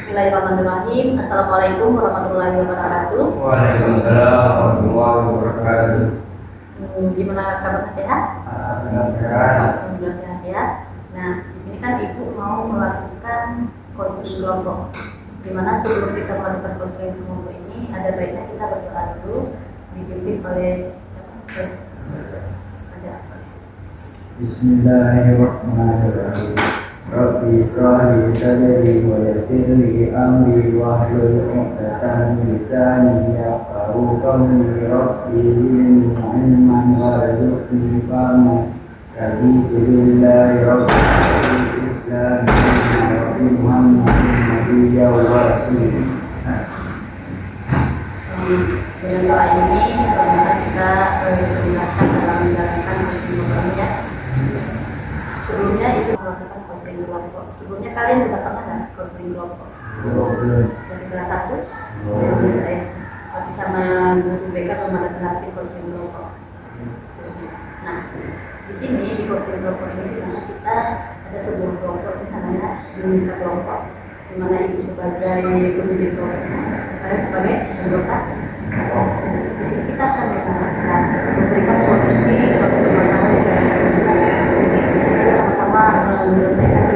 Bismillahirrahmanirrahim. Assalamualaikum warahmatullahi wabarakatuh. Waalaikumsalam warahmatullahi wabarakatuh. Gimana kabar, sehat? Alhamdulillah sehat ya. Nah, di sini kan ibu mau melakukan konseling kelompok. Dimana sebelum kita melakukan konseling kelompok ini, ada baiknya kita berdoa dulu, dipimpin oleh siapa? Bismillahirrahmanirrahim. Rabbi israh li sadri wa yassir li amri wahlul 'uqdatam min lisani yafqahu qawli. Rabbi zidni 'ilman warzuqni fahma. Raditu billahi rabbil islam wa bi Muhammadin nabiyyan wa rasulah. Dengan doa ini, mudah-mudahan kita dimudahkan dalam menjalankan konseling ya. Sebelumnya itu melakukan konseling kelompok. Sebelumnya kalian sudah pernah nggak konseling kelompok? Dari kelas 1? Tapi sama guru BK belum ada terapi konseling kelompok. Nah, di sini di konseling kelompok ini dimana kita ada sebuah kelompok ini namanya dinamika kelompok, di mana ibu sebagai pemimpin kelompoknya, kalian sebagai anggota. Di sini kita akan memberikan solusi suatu permasalahan sama menyelesaikan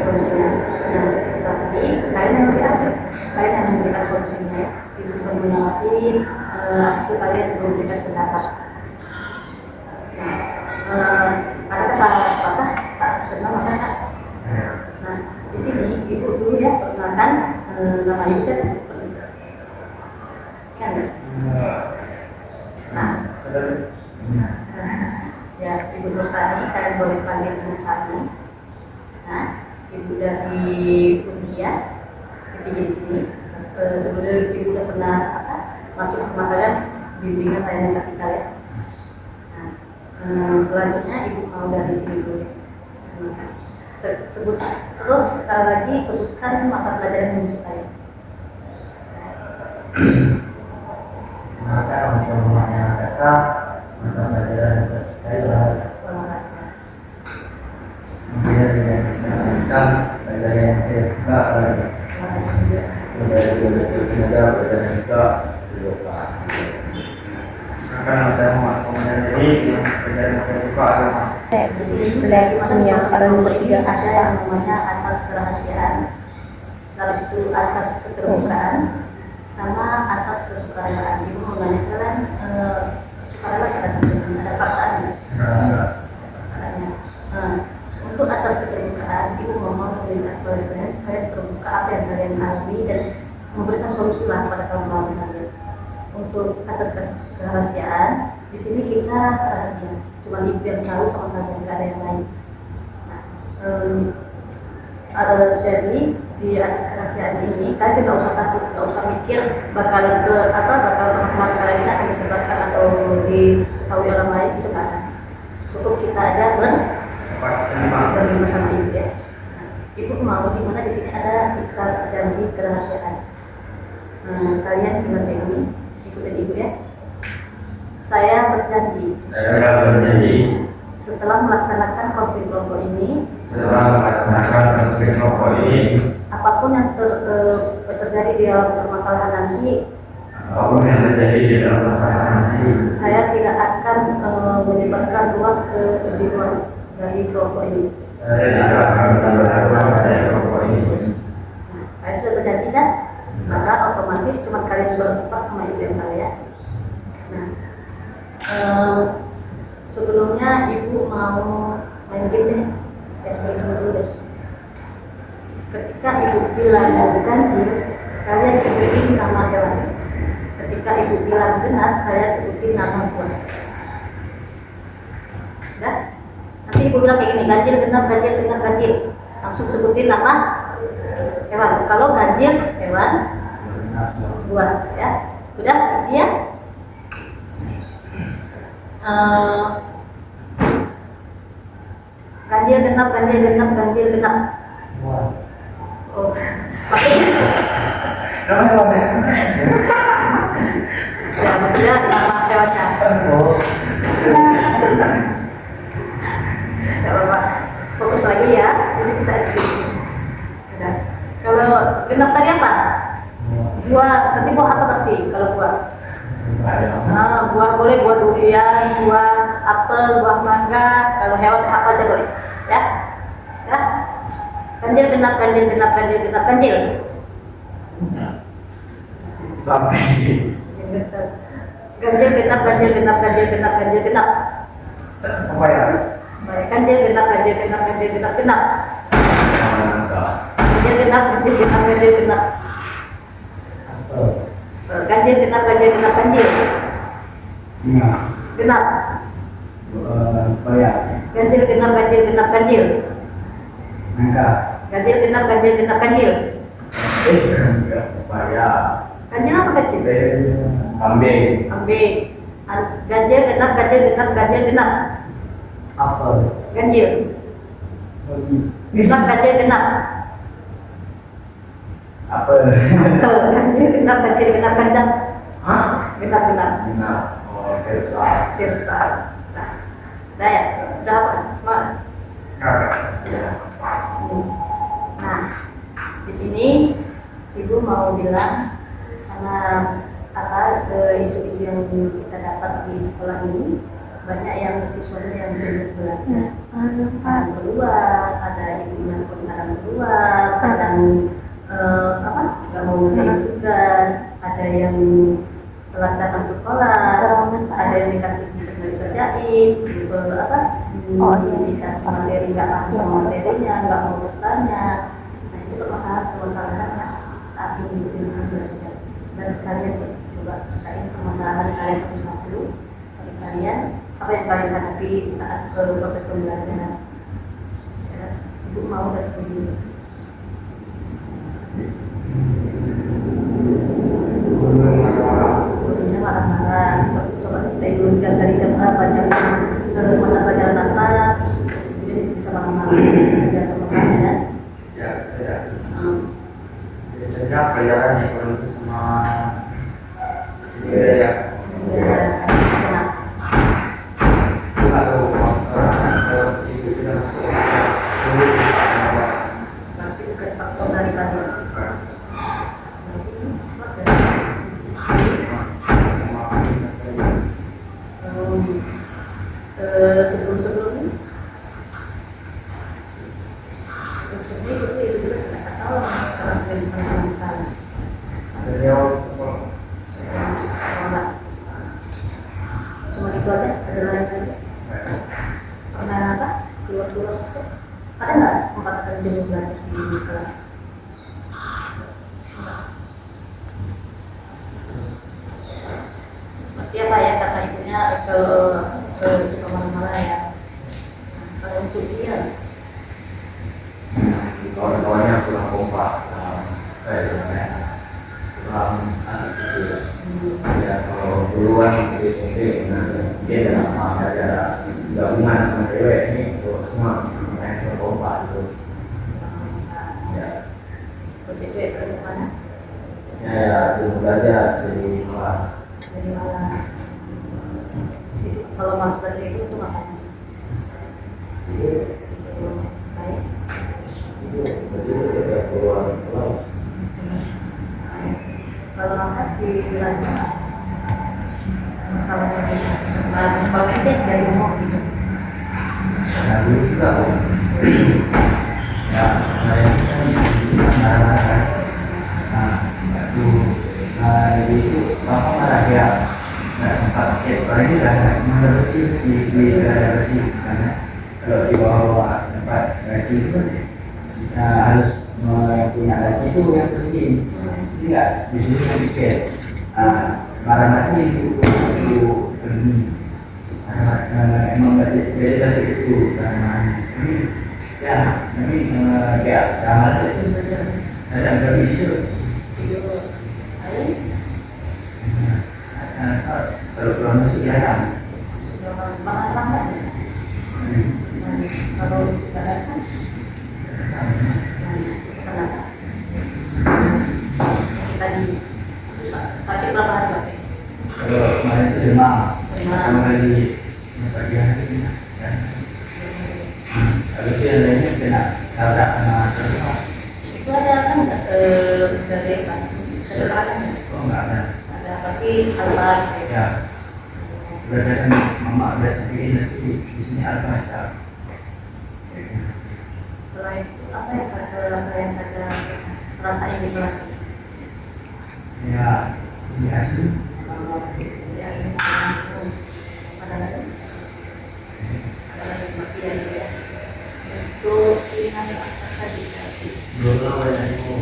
solusinya. Nah, tapi kalian yang lebih aktif, kalian yang memberikan solusinya ya. Itu bukan mengamati, itu kalian memberikan pendapat. Nah, ada Pak bernama Kak. Nah, di sini ibu dulu ya perkenalkan nama ibu saya. Kan? Nah, ya, Ibu Nursani, kalian boleh panggil Ibu Nursani. Nah, ibu dari Unsia, ibu di sini. Sebelumnya ibu udah pernah masuk sama kalian, bimbingan kalian kasih kalian. Nah, selanjutnya ibu mau dari sini dulu. Sebut terus lagi sebutkan mata pelajaran yang disukai. Maka semuanya dasar mata pelajaran sesuai olahraga. Kemudian dengan kita pelajaran yang saya suka olahraga. Kemudian saya suka pelajaran juga yoga. Karena saya mau mempelajari yang pelajaran saya suka adalah di sini kimia sekarang bertiga ada yang namanya asas kerahasiaan, lalu itu asas keterbukaan, sama asas kesukarela. Ibu mau nanya kalian sukarela ada paksaannya. Untuk asas keterbukaan, ibu mau memberikan kalian terbuka apa yang kalian alami dan memberikan solusi lah pada kawan-kawan kalian. Untuk asas kerahasiaan, di sini kita rahasia, cuma ibu yang tahu sama kalian, nggak ada yang lain. Jadi di asas kerahasiaan ini kalian tidak usah takut, tidak usah mikir bakal permasalahan kalian ini akan disebarkan atau diketahui orang lain, itu nggak ada. Cukup kita aja berlima sama ibu ya. Ibu mau di mana di sini ada ikrar janji kerahasiaan. Kalian ingat ini, ikutin ibu ya. Saya berjanji setelah melaksanakan konseling kelompok ini, apapun yang terjadi di dalam permasalahan nanti, saya tidak akan menyebarkan luas di luar dari kelompok ini. Kalian sudah berjanji kan? Maka otomatis cuma kalian berempat sama ibu yang kalian. Nah, sebelumnya ibu mau main game deh, dulu deh. Ketika ibu bilang ganjil, kalian sebutin nama hewan. Ketika ibu bilang genap, kalian sebutin nama buah. Udah? Nanti ibu bilang kayak gini, ganjil, genap, ganjil. Langsung sebutin nama hewan. Kalau ganjil, hewan, buah ya. Udah? Iya? Ganjil genap. Oh, maksudnya nama hewannya. Gak apa-apa, fokus lagi ya. Ini kita skip. Udah. Kalau Genap tadi apa? Buah. Nanti buah apa berarti kalau buah? Buah boleh buah durian, buah apel, buah mangga. Kalau hewan apa aja boleh. Ya? Ya? Ganjil genap, ganjil genap, ganjil genap, ganjil. Sampai. Ganjil genap, ganjil genap, ganjil genap, ganjil genap. Apa ya? Baik, ganjil genap, ganjil genap, ganjil genap, genap. Ganjil genap, ganjil genap, ganjil genap. Ganjil genap, ganjil genap, ganjil. Singa. Genap. Bayar. Ganjil genap, ganjil genap, ganjil. Nangka. Ganjil genap, ganjil genap, ganjil. Bayar. Ganjil apa ganjil? Kambing. Kambing. Ganjil genap, ganjil genap, ganjil genap. Apel. Ganjil. Genap, ganjil genap. Apel. Ganjil genap, ganjil genap, ganjil. Hah? Genap, genap. Genap. Oh, selesai. Sirsa. Nah, udah ya? Udah apa? Semangat. Ya. Nah, di sini Ibu mau bilang karena apa isu-isu yang kita dapat di sekolah ini banyak yang siswanya yang belum belajar, kadang keluar, ada ibunya pun kadang keluar, kadang apa nggak mau ngerjain tugas, ada yang telat datang sekolah, ada yang dikasih tugas nggak dikerjain, apa dikasih materi nggak paham sama materinya, nggak mau bertanya. Nah itu permasalahan-permasalahan saat ini di belajar. Dan kalian coba ceritain permasalahan kalian satu-satu dari kalian, apa yang kalian hadapi di saat proses pembelajaran. Ya, Ibu mau dari sini. Gurunya marah-marah. Coba ceritain dulu dari jam berapa, jam mana pelajaran apa, terus jadi bisa marah-marah. Ada permasalahan ya? Ya. Biasanya pelajarannya kalau itu sama sendiri ya. Atau itu kita sulit. Berarti bukan faktor dari tadi. Sebelum-sebelumnya itu juga tidak tahu orang dari mana sekali. Cuma itu aja, ada lain lagi. Pernah apa? Keluar masuk. Ada nggak merasakan jenuh belajar di kelas? Berarti apa ya kata ibunya kalau suka marah-marah ya. Kalau untuk dia Kawan-kawannya kurang kompak, kurang asik sih. Ya kalau duluan di SMP dia dalam ada gabungan sama cewek ini terus semua main sama kompak gitu. Ya, terus itu ya dari mana? ya dulu belajar dari kelas. Dari malas. Kalau malas belajar itu ngapain? Baik. Itu keluar kelas. Kalau makasih belajar masalahnya sekolah itu dari rumah gitu. Nah dulu juga ya marah-marah. Itu bapak marah ya nggak sempat orang ini udah menerusi si karena kalau di bawah tempat gaji itu harus punya gaji itu yang bersih. Tidak di sini kan dikit marah-marah itu pergi emang jadi kasih itu karena ini ya ini kayak kamar itu ada kami itu kalau pulang masuk ya kan Kalau tidak datang, kenapa? Tadi sakit berapa hari berarti? kalau kemarin itu demam sama lagi pagi hari ini ya kalau itu yang lainnya kena tabrak sama terus Itu ada kan dari apa? Sederhana. Oh nggak ada. Ada berarti alba. Ya. Berada kan mama udah sampaikan nanti di sini alba ya. Selain itu apa yang kalian saja rasain di kelas? Ya, ini asli. Ya, ada lagi kematian ya. Untuk pilihan apa tadi? Guru banyak itu.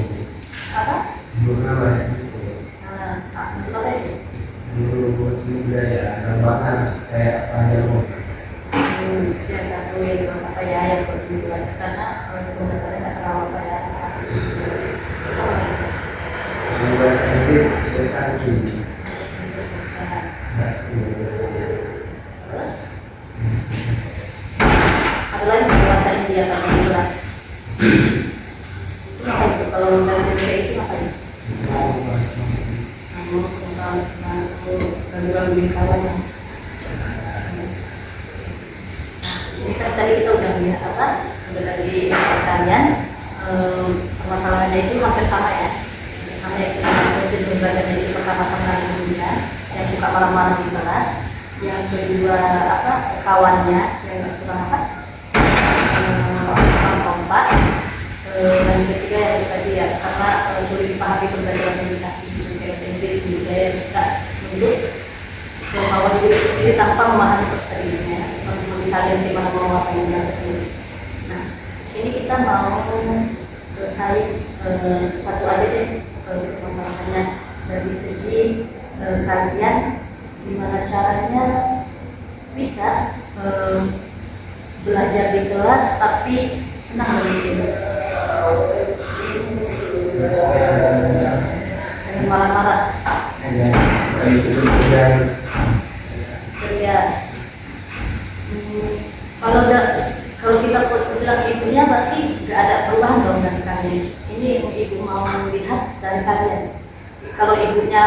Apa? Guru banyak itu. Nah, untuk apa itu? Guru seni budaya, gambaran kayak panjang. Yang satu yang apa ya yang bertujuan karena sebenarnya nggak terlalu apa ya. Bahasa Inggris besar ini. Terus ada lagi bahasa India kalau di kelas. Itu apa itu kalau dari India itu apa itu? Namun tentang gangguan bingkawan. Ini kan tadi kita udah lihat apa? Udah dari kalian permasalahannya itu hampir sama ya. Sama yang kita belajar dari pertama-tama dunia yang suka marah-marah di kelas, yang kedua apa kawannya yang kurang apa kurang kompak, dan ketiga yang tadi ya karena sulit dipahami pembelajaran komunikasi bahasa Inggris budaya kita untuk bahwa diri sendiri tanpa memahami perspektifnya melihat yang gimana mau apa yang belajar ini. Nah, sini kita mau selesai satu aja deh permasalahannya dari segi kalian gimana caranya bisa belajar di kelas tapi senang belajar jangan marah-marah ceria. Kalau kita bilang ibunya berarti nggak ada perubahan dong dari kalian. Ini ibu mau lihat dari kalian. Kalau ibunya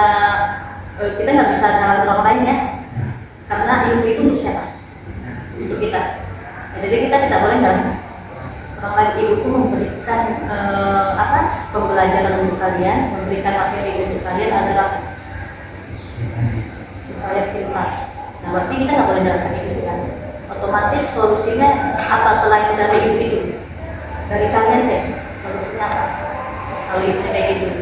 kita nggak bisa nyalain orang lain ya, karena ibu itu untuk siapa? Untuk kita. Ya, jadi kita tidak boleh nyalain orang lain. Ibu itu memberikan pembelajaran untuk kalian, memberikan materi untuk kalian adalah supaya pintar. Nah, berarti kita nggak boleh nyalain ibu kan? Otomatis solusinya apa selain dari ibu itu? Dari kalian deh, solusinya apa? Kalau ibunya kayak gitu.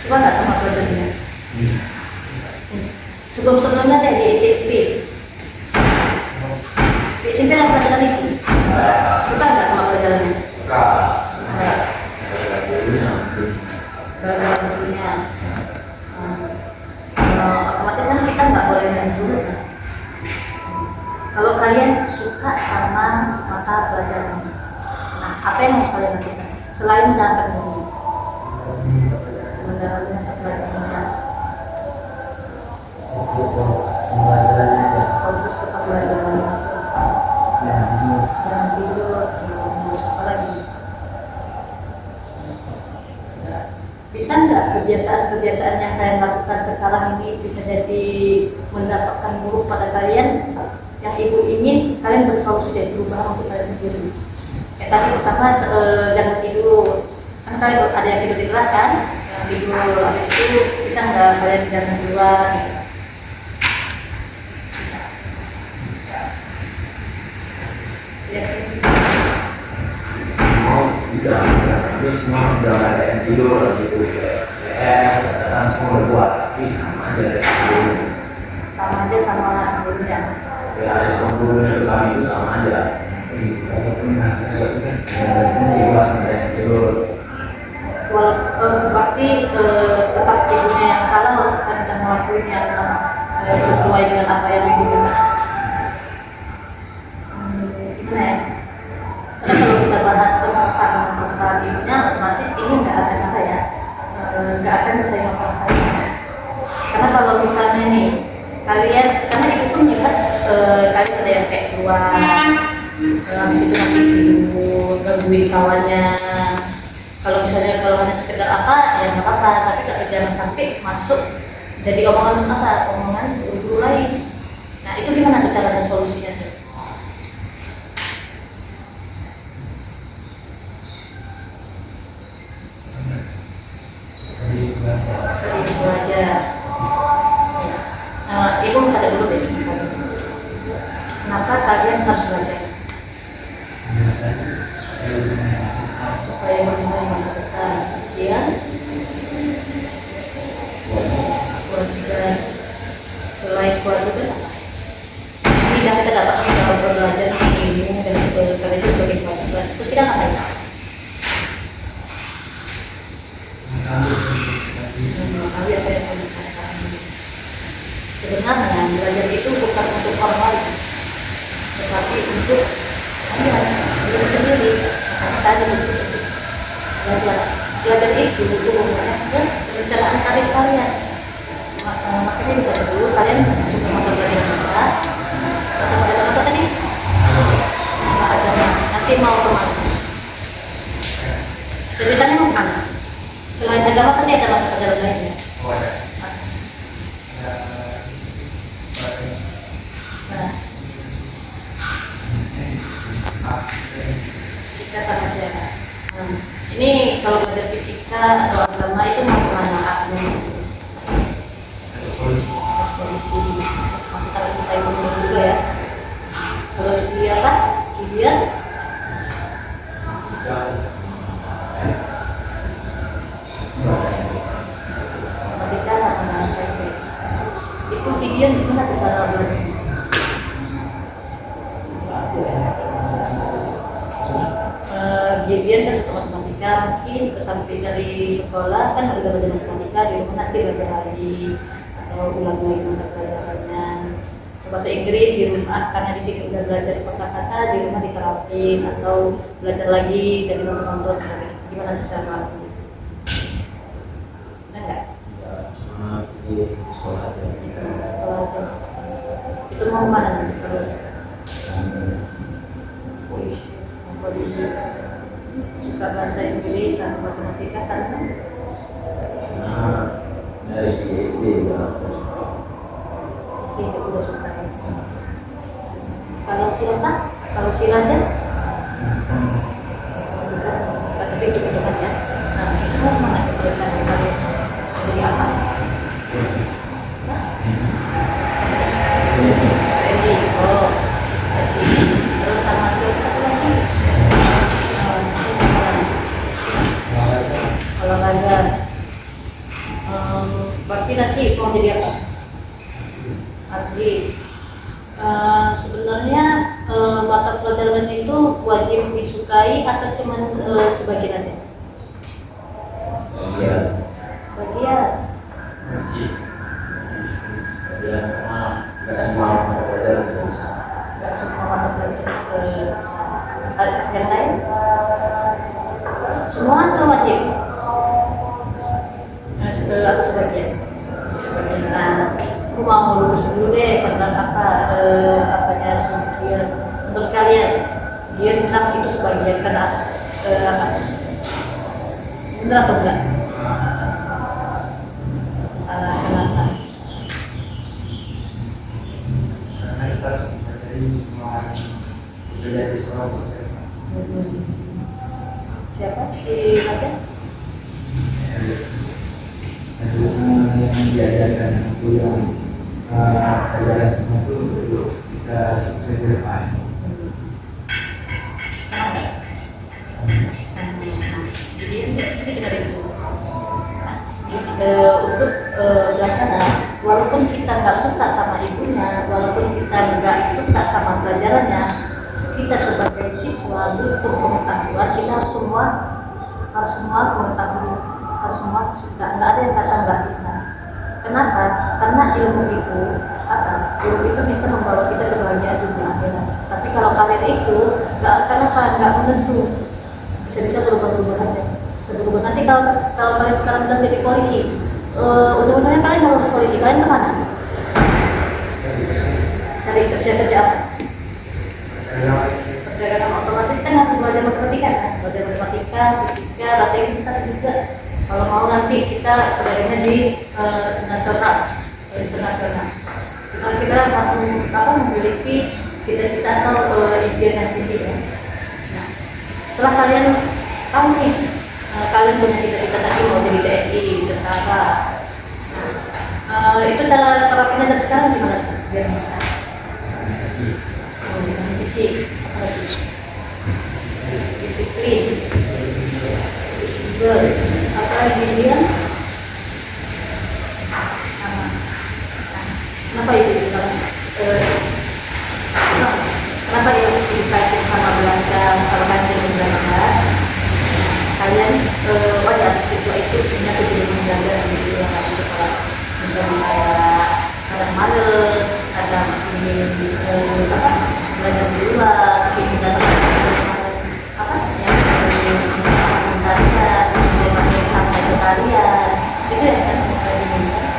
Suka nggak sama pelajarannya? Sebelum-sebelumnya deh di SMP. Di SMP ada pelajaran itu. Suka nggak sama pelajarannya? Suka. Pelajaran gurunya. Otomatis kan kita nggak boleh main dulu kan? Kalau kalian suka sama mata pelajaran, nah apa yang harus kalian lakukan selain mendapat ilmu? Mendalami mata pelajarannya. Fokus ke pelajarannya. Jangan tidur. Apa lagi? Bisa nggak kebiasaan-kebiasaan yang kalian lakukan sekarang ini bisa jadi mendapatkan buruk pada kalian? Yang ibu ingin kalian bersolusi dari perubahan untuk kalian sendiri. Tadi pertama jangan tidur. Kan kalian ada yang tidur di kelas kan? Yang tidur habis itu bisa nggak kalian jangan keluar? Bisa. Ya, Tidak, tapi semua udah ada yang tidur gitu kan semua buat tapi sama aja sama aja sama gurunya. ya resiko kami itu sama aja walaupun dibahas ada yang tidur Berarti tetap ibunya yang salah bukan dan ngelakuin yang sesuai dengan apa yang ibu bilang. Gimana ya? Karena kalau kita bahas tentang masalah ibunya, otomatis ini nggak akan apa ya, nggak akan selesai masalah kalian. Karena kalau misalnya nih kalian, karena itu pun melihat kalian ada yang kayak keluar, habis itu nanti tidur, gangguin kawannya. Kalau misalnya kalau hanya sekedar apa, ya nggak apa-apa. Tapi kalau jangan sampai masuk jadi omongan apa, omongan ibu Kenapa kalian harus belajar? Supaya mengenai masa depan. Kemudian kewajiban. Selain kewajiban, ini yang kita dapatkan dalam belajar ilmu dan kebaikan itu sebagai kewajiban. Terus kita ngapain? Mengetahui apa yang kami katakan. Sebenarnya belajar itu bukan untuk orang lain, tetapi untuk kalian diri sendiri. Karena kalian untuk belajar. Belajar itu hubungannya ke perencanaan karir kalian. Makanya juga dulu kalian suka mata pelajaran apa? Mata pelajaran apa tadi? Agama. Nanti mau kemana? Ceritanya mau kemana? Selain agama tadi ada mata pelajaran lainnya. Nah, fisika sama aja. Ini kalau belajar fisika atau agama itu mau kemana? Polisi. Kalau kita ikut juga ya. Kalau dia apa? Dia Matematika sama bahasa Inggris. Itu Gideon gimana tuh cara belajar? Gideon kan matematika, mungkin sampai dari sekolah kan udah belajar matematika, di rumah nanti belajar lagi atau ulang lagi mata pelajarannya. Bahasa Inggris di rumah karena di sini udah belajar kosakata, di rumah diterapin atau belajar lagi dari nonton gimana cara melakukan? Enggak? Cuma di sekolah aja. Sekolah aja. Itu mau kemana nanti kalau polisi? Polisi suka bahasa Inggris sama matematika karena Dari SD udah suka. itu udah suka ya. Kalau silakan, kalau silakan tapi itu benar ya. Nah, itu mau mana pekerjaan kalian jadi apa? Ready, oh, ready. Terus sama siapa lagi? Olahraga. Berarti nanti mau jadi apa? Atlet. Sebenarnya mata pelajaran itu wajib disukai atau cuma sebagian aja? Sebagian. Wajib. Sebagian karena nggak semua mata pelajaran bisa. Nggak semua mata pelajaran yang lain? Semua atau wajib? Atau sebagian? Nah, aku mau lulus dulu deh tentang apanya sebagian. Untuk kalian, dia bilang itu sebagian karena apa? Benar atau enggak? Salah kenapa? Karena kita harus mempelajari semua budaya di sekolah. Siapa? Si Raja? Yang diajarkan itu yang pelajaran semua itu kita sukses ke depan. Jadi sedikit dari itu. Untuk pelajaran, walaupun kita nggak suka sama ibunya, walaupun kita nggak suka sama pelajarannya, kita sebagai siswa butuh pengetahuan. Kita harus semua mengetahui, harus semua suka. Nggak ada yang kata nggak bisa. Kenapa? Karena ilmu itu bisa membawa kita ke bahagia dunia akhirat. Tapi kalau kalian itu nggak menentu, bisa berubah-ubah aja. Berubah. Nanti kalau kalian sekarang sedang jadi polisi, ujung-ujungnya kalian harus polisi. Kalian kemana? Cari kerja apa? Perdagangan otomatis kan harus belajar matematika kan? Belajar matematika, fisika, bahasa Inggris kan juga. Kalau mau nanti kita belajarnya di internasional. Kita memiliki cita-cita atau impian yang tinggi ya. Nah, setelah kalian tahu nih, kalian punya cita-cita tadi mau jadi TNI, tentara. Itu cara terapinya dari sekarang gimana biar bisa? fisik, apalagi disiplin, juga apalagi dia sama. Kenapa itu bilang? Kenapa dia dikaitkan sama belajar, sama kajian belajar? Kalian wajar siswa itu punya kecenderungan belajar gitu yang harus sekolah, misalnya kayak kadang males, kadang ingin belajar di luar, ingin datang apa yang kalian, yang sampai ke kalian, itu yang kan kalian inginkan.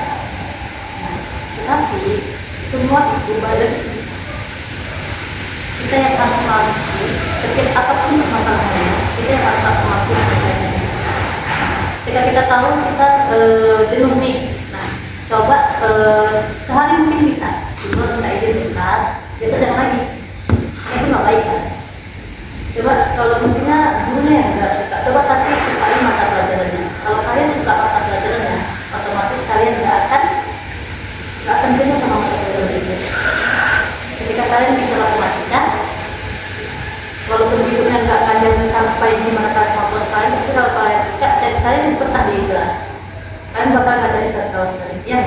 Nah, tetapi semua itu balik kita yang harus mampu, setiap apapun masalahnya, kita yang harus mampu menyelesaikannya. Ketika kita tahu kita jenuh nih, nah coba sehari mungkin bisa, cuma tidak izin dekat, besok jangan lagi. Itu nggak baik kan? Coba kalau mungkinnya gurunya yang nggak suka, coba tapi sukai mata pelajarannya. Kalau kalian suka mata pelajarannya, otomatis kalian nggak akan jenuh sama mata pelajaran itu. Ketika kalian bisa matematika, walaupun ibunya nggak ngajar sampai di mana kelas maupun kalian, tapi kalau kalian suka dan kalian betah di kelas, kalian bakal ngajarin ke kawan kalian, ya?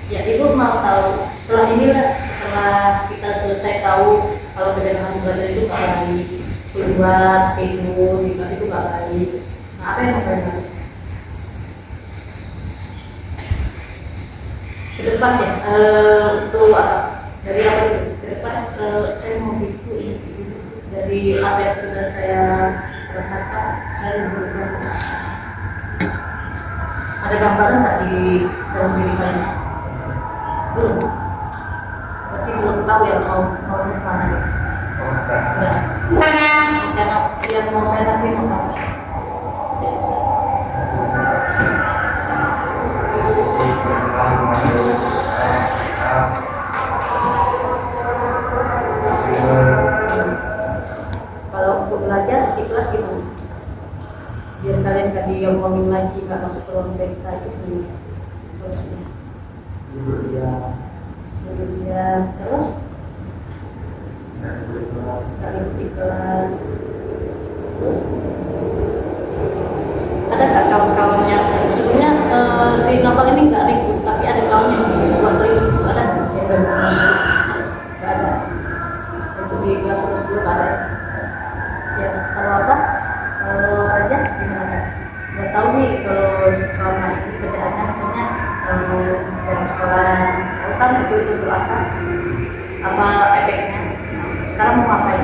Ya, ibu mau tahu setelah inilah, setelah kita selesai tahu kalau perjalanan belajar itu nggak baik, keluar tidur di kelas itu nggak baik. Nah, apa yang mau kalian lakukan? Ke depan ya, untuk dari apa dulu? Ke depan saya mau bikin ini dari apa yang sudah saya rasakan, saya berubah. Ada gambaran nggak di dalam diri kalian? Belum. Berarti belum tahu ya mau kemana ya? Karena yang mau main nanti mau tahu. Kalau untuk belajar di kelas gimana? Biar kalian gak diomongin lagi, gak masuk ke ruang BK itu solusinya. Duduk diam, terus gak duduk di kelas. Terus ada gak kawan-kawannya? Sebenarnya si novel ini gak ribut, tapi ada kawannya yang buat ribut. Ada? Gak ada. Untuk di kelas terus dulu gak ada. Ya, kalau apa? Kalau aja gimana? Nggak tahu nih kalau selama ini kerjaannya maksudnya dalam sekolah, tahu kan itu apa efeknya? Sekarang mau ngapain?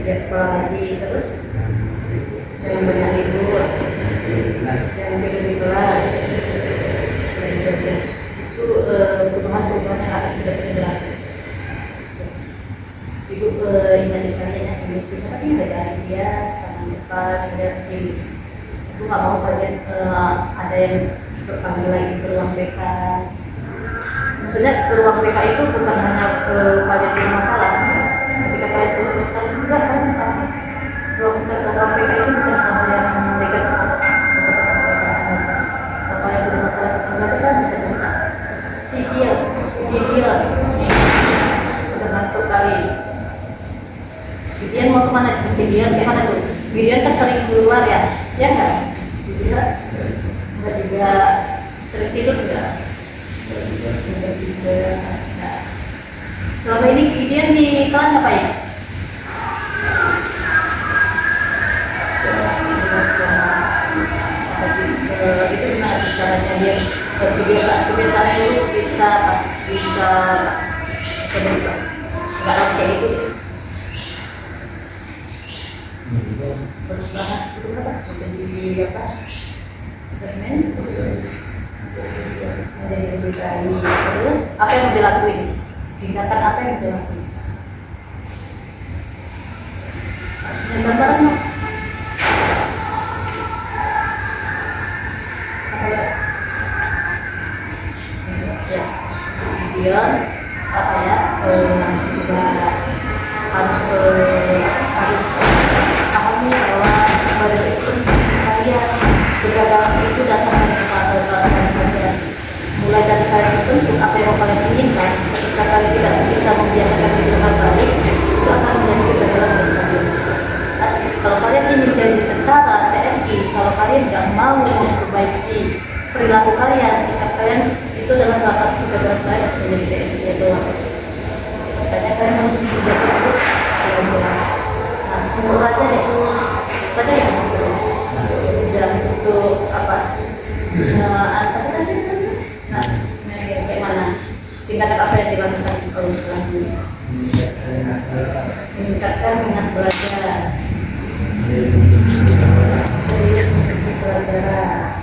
Di sekolah lagi, terus jangan banyak libur, jangan tidur di kelas, itu perubahan yang akan kita terjadi. Ibu ingat kalian yang di tapi beda dia sama depan dan ini. Ibu nggak mau kalian ada yang berpanggil lagi ke ruang BK. Maksudnya ke ruang BK itu bukan hanya kalian punya masalah. Ketika kalian punya frustasi juga kan ruang BK itu bukan hal yang negatif. Kalau kalian punya masalah tetangga kan bisa cerita. Si dia udah bantu kali. Gideon mau kemana? Gideon kemana tuh? Gideon kan sering keluar ya? Ya nggak? Gideon nggak juga sering tidur nggak? Nggak juga. Nah, selama ini Gideon di kelas ngapain? Itu gimana caranya dia kebiasaan dulu bisa berubah? Nggak lagi kayak gitu. Berubah jadi apa? Intermen menjadi lebih baik. Terus apa yang mau dilakuin? Tindakan apa yang mau dilakuin? Harusnya gambaran dong. Ya, kemudian apa ya? Juga harus pahami bahwa ibadah itu kalian kegagalan itu datang dari kalian. Mulai dari kalian itu apa yang kalian ingin perilaku kalian, sikap kalian itu adalah salah satu kegagalan kalian menjadi TNI itu. Makanya kalian harus bekerja terus dengan jelas. Nah, menurut aja deh, baca ya, jangan itu apa? Apa tadi? Nah, kayak mana? Tingkatan apa yang dilakukan kalau selanjutnya? Meningkatkan minat belajar, serius mengikuti pelajaran.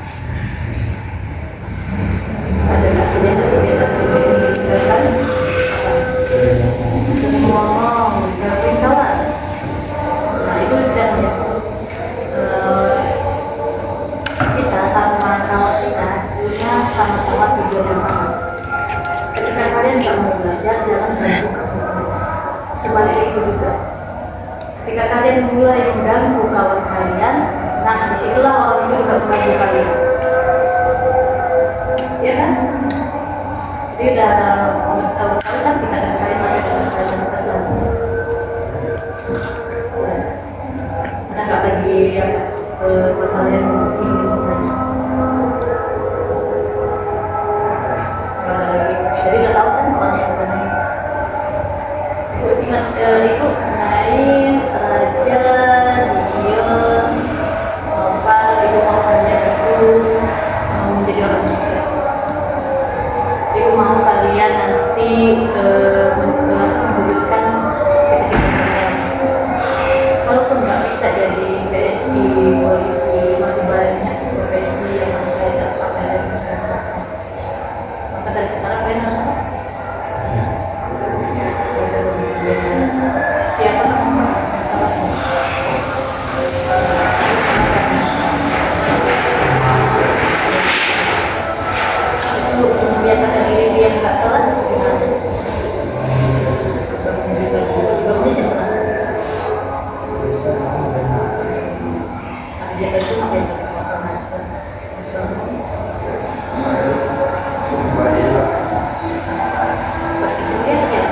Ada nggak kebiasaan yang ditinggalkan? Sering ngomong, gabung kawan. Nah itu tidak kita sama kawan kita punya sama-sama tujuan yang sama. Ketika kalian nggak mau belajar, jangan ganggu kawan. Sebaliknya itu juga. Ketika kalian mulai mengganggu kawan kalian, nah disitulah orang itu juga mengganggu kalian. Ya kan? Jadi udah tahu kan kita ada kalian masih ada selanjutnya. Ada nggak lagi yang masalah yang ingin diselesaikan? Jadi udah tahu kan orang-orangnya. Ingat itu main raja Dion lompat itu makanya itu mau menjadi orang sukses. Ibu mau kalian nanti mewujudkan cita-cita kalian. Walaupun nggak bisa jadi TNI, polisi, masih banyak profesi yang harus saya dapatkan dari masyarakat. Maka dari sekarang kalian harus siapa namanya? Itu membiasakan diri dia nggak telat gimana? Bangunnya jam berapa? Dia itu ngapain terus makan? Pergi sendiri ya?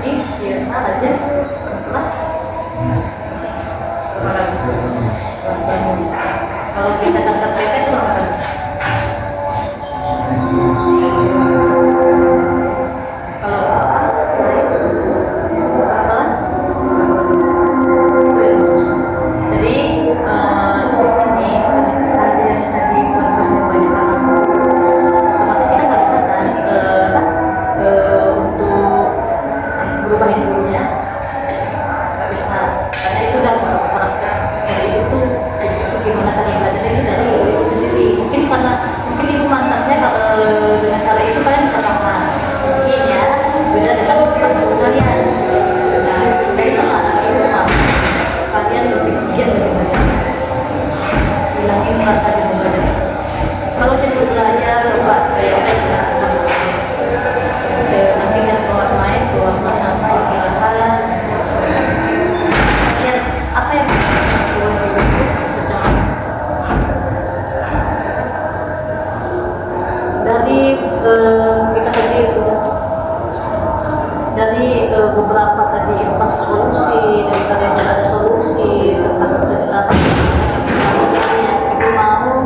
Ini siapa aja? Kelas? Kalau kita tangkap mereka itu berapa? Kalau jadi di sini ada yang tadi konsumsi banyak orang, otomatis kita nggak bisa kan untuk berubah hidupnya, nggak bisa karena itu udah praktek dari itu gimana cara belajarnya itu dari ibu sendiri. Mungkin ibu mantapnya dengan cara itu kalian bisa paham mungkin ya, beda dengan ibu kalian. Nah dari sama anak ibu paham kalian lebih giat lebih banyak hilangin rasa jenuh belajar. Kalau jenuh belajar coba kayak bisa nanti kan keluar main apa istirahat lihat apa yang dari kita tadi dari beberapa tadi kasih solusi dari kalian ada solusi tentang kalian ibu mau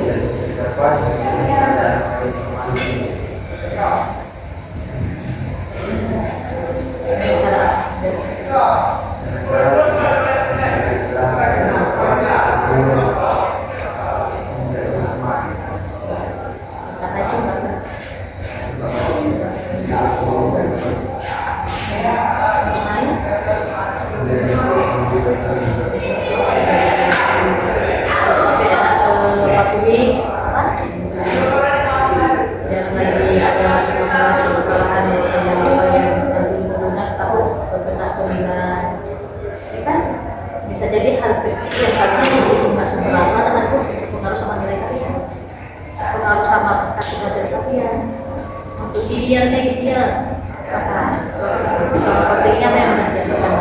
dari segi dakwah dan informasi. Bisa jadi hal kecil yang kalian itu nggak seberapa, tetapi berpengaruh sama nilai kalian, berpengaruh sama prestasi belajar kalian. Untuk ideal kayak gitu ya, apa? Soal postingnya memang menjatuhkan.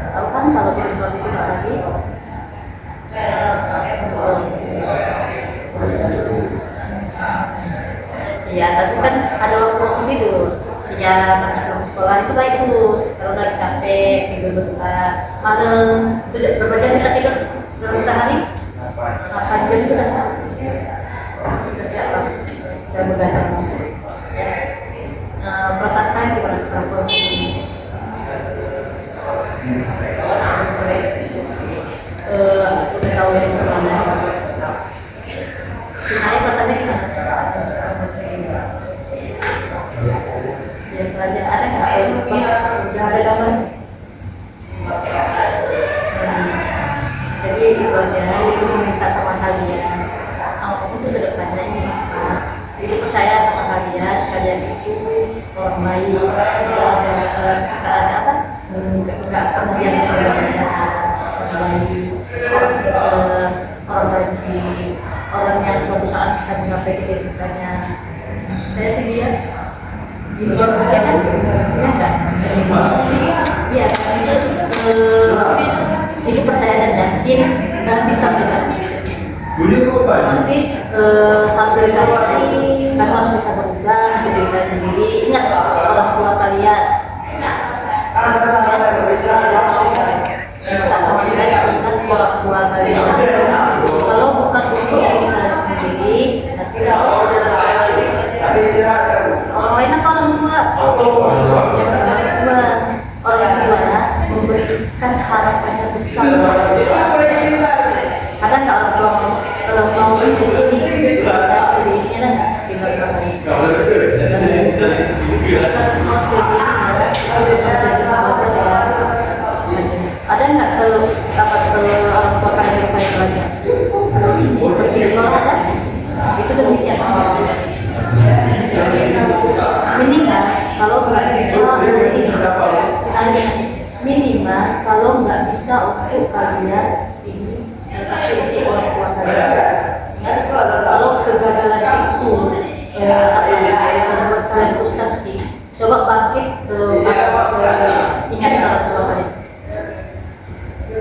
Tahu kan kalau jadi seperti itu lagi? Iya, tapi kan ada waktu tidur. Siang habis pulang sekolah itu baik tuh. Kalau lagi capek tidur bentar, malam itu berapa jam kita tidur dalam sehari? 8 jam itu kan? Sudah siap lah. Sudah begadang. Ya. Perasaan kan gimana sekarang? Udah tahu yang mana. Sinanya perasaannya gimana? Biasa aja. Ada nggak? Udah ada gambar? Jadi itu aja. Ibu minta sama kalian. Aku tuh kedepannya ini. Ibu percaya sama kalian. Kalian itu orang baik. Nggak ada apa? Nggak pernah yang sebenarnya. Orang baik. Orang rajin, orang yang suatu saat bisa menggapai cita-citanya. Saya sih lihat gini ya kan, ya enggak? Iya, itu percaya dan yakin dan bisa menjadi sukses. Artis harus dari kalian, kan harus bisa berubah menjadi diri kalian sendiri. Ingat orang tua kalian. Tak sama kalian ingat orang tua kalian. Kalau bukan untuk diri kalian sendiri, tapi orang lain apa orang tua? Orang tua memberikan harapannya besar. Ada nggak orang tua mau jadi ini, jadi ini ada nggak di belakang kalian? Ada nggak orang tua kalian berkait belajar? Di sekolah ada? Itu demi siapa? Minimal kalau nggak bisa minimal kalau nggak bisa untuk kalian ini tapi untuk orang tua kalian. Ingat kalau kegagalan itu membuat kalian frustasi, coba bangkit ingatin orang tua kalian.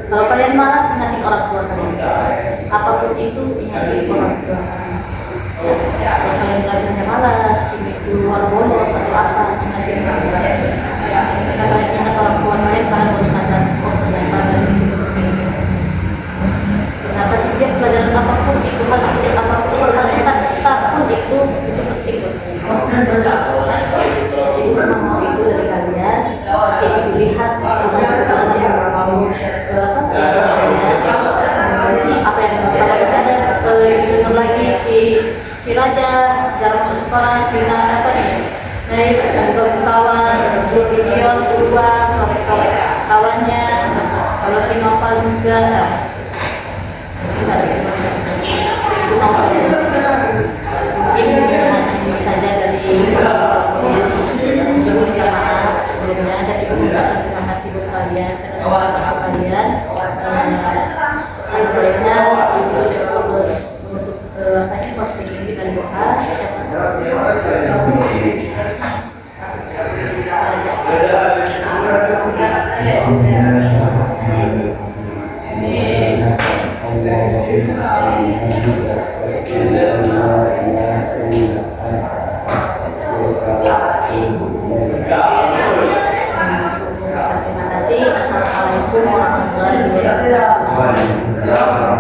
Kalau kalian malas, ingatin orang tua kalian. Apapun itu, ingatin orang tua kalian. Kalau kalian belajarnya malas, itu orang bolos atau apa, ingatin orang tua kalian. Jika kalian ingat orang tua kalian, kalian harus sadar, oh ternyata dari itu begini. Ternyata setiap pelajaran apapun itu, hal kecil apapun, hal pun itu penting. Ibu memang mau itu dari kalian. Ibu lihat apa yang kalau kita ada dengar lagi si Raja jarang masuk sekolah, si Nana apa nih, naik dan kawan, si video keluar kawannya, kalau si Nopal juga, mungkin saja dari sebelumnya dan ibu ucapkan terima kasih buat kalian kalian baiknya ibu untuk apanya posting ini dengan doa Waalaikumsalam.